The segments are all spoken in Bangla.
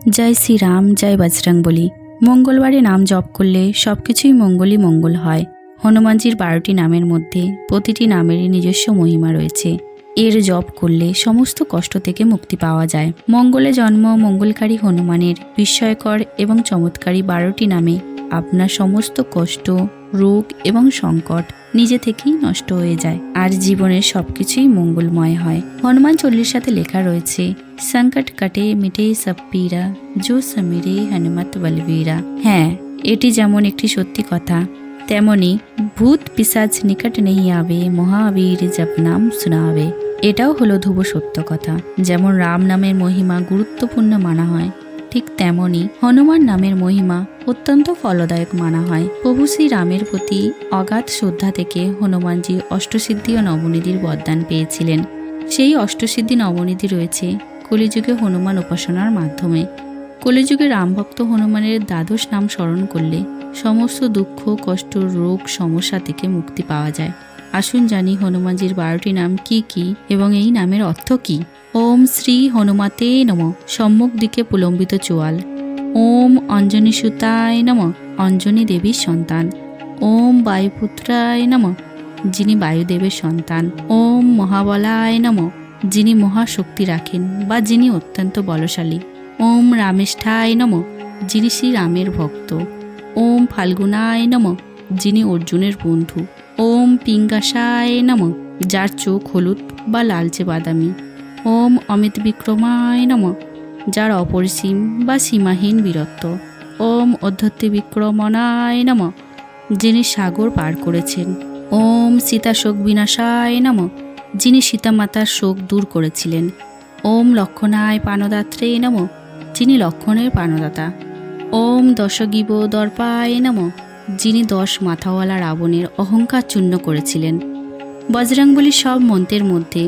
জয় শ্রীরাম, জয় বজরংবলী। মঙ্গলবারে নাম জপ করলে সবকিছুই মঙ্গলই মঙ্গল হয়। হনুমানজির 12টি নামের মধ্যে প্রতিটি নামেরই নিজস্ব মহিমা রয়েছে। এর জপ করলে সমস্ত কষ্ট থেকে মুক্তি পাওয়া যায়। মঙ্গলে জন্ম মঙ্গলকারী হনুমানের বিস্ময়কর এবং চমৎকারী 12টি নামে আপনার সমস্ত কষ্ট, রোগ এবং সংকট নিজে থেকেই নষ্ট হয়ে যায়, আর জীবনের সবকিছুই মঙ্গলময় হয়। হনুমান চল্লিশাতে লেখা রয়েছে, সংকট কাটে মিটে সব পীরা, জো সমিরে হনুমত বলবীরা। হ্যাঁ, এটি যেমন একটি সত্যি কথা, তেমনি ভূত পিশাচ নিকট নেই আবে, মহাবীর জপ নাম শোনাবে। এটাও হলো ধ্রুব সত্য কথা। যেমন রাম নামের মহিমা গুরুত্বপূর্ণ মানা হয়, ঠিক তেমনি হনুমান নামের মহিমা অত্যন্ত ফলদায়ক মানা হয়। প্রভু শ্রী রামের প্রতি অগাধ শ্রদ্ধা থেকে হনুমানজি অষ্টসিদ্ধি ও নবনিধির বরদান পেয়েছিলেন। সেই অষ্টসিদ্ধি নবনিধি রয়েছে কলিযুগে হনুমান উপাসনার মাধ্যমে। কলিযুগে রামভক্ত হনুমানের দ্বাদশ নাম স্মরণ করলে সমস্ত দুঃখ, কষ্ট, রোগ, সমস্যা থেকে মুক্তি পাওয়া যায়। আসুন জানি হনুমানজির 12টি নাম কি কি এবং এই নামের অর্থ কি। ওম শ্রী হনুমাতে নম, সম্মুখ দিকে প্রলম্বিত চোয়াল। ওম অঞ্জনী সুতায় নম, অঞ্জনী দেবীর সন্তান। ওম বায়ুপুত্রায় নম, যিনি বায়ুদেবের সন্তান। ওম মহাবলায় নম, যিনি মহাশক্তি রাখেন বা যিনি অত্যন্ত বলশালী। ওম রামেষ্ঠায় নম, যিনি শ্রী রামের ভক্ত। ওম ফাল্গুনায় নম, যিনি অর্জুনের বন্ধু। ওম পিঙ্গাসায় নম, যার চোখ হলুদ বা লালচে বাদামি। ওম অমিত বিক্রমায় নম, যার অপরিসীম বা সীমাহীন বীরত্ব। ওম অধ্যত্তে বিক্রমণায় নম, যিনি সাগর পার করেছেন। ওম সীতা শোক বিনাশায় নম, যিনি সীতামাতার শোক দূর করেছিলেন। ওম লক্ষণায় পানদাত্রে নম, যিনি লক্ষণের পানদাতা। ওম দশগীব দর্পায় নম, যিনি 10 মাথাওয়ালা রাবণের অহংকার চূর্ণ করেছিলেন। বজরংবলীর সব মন্ত্রের মধ্যে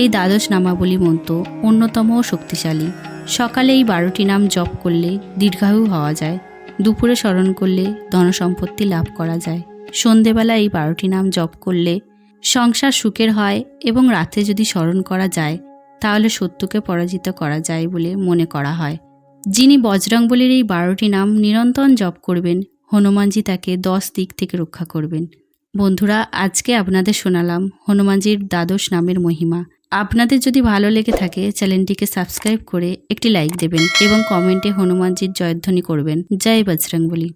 এই দ্বাদশ নামাবলী মন্ত্র অন্যতম ও শক্তিশালী। সকালে এই 12টি নাম জপ করলে দীর্ঘায়ু হওয়া যায়। দুপুরে স্মরণ করলে ধনসম্পত্তি লাভ করা যায়। সন্ধেবেলা এই 12টি নাম জপ করলে সংসার সুখের হয় এবং রাতে যদি স্মরণ করা যায় তাহলে শত্রুকে পরাজিত করা যায় বলে মনে করা হয়। যিনি বজরংবলীর এই 12টি নাম নিরন্তর জপ করবেন, হনুমানজি তাকে 10 দিক থেকে রক্ষা করবেন। বন্ধুরা, আজকে আপনাদের শোনালাম হনুমানজির দ্বাদশ নামের মহিমা। আপনাদের যদি ভালো লেগে থাকে চ্যানেলটিকে সাবস্ক্রাইব করে একটি লাইক দেবেন এবং কমেন্টে হনুমানজির জয়ধ্বনি করবেন। জয় বজরংবলী।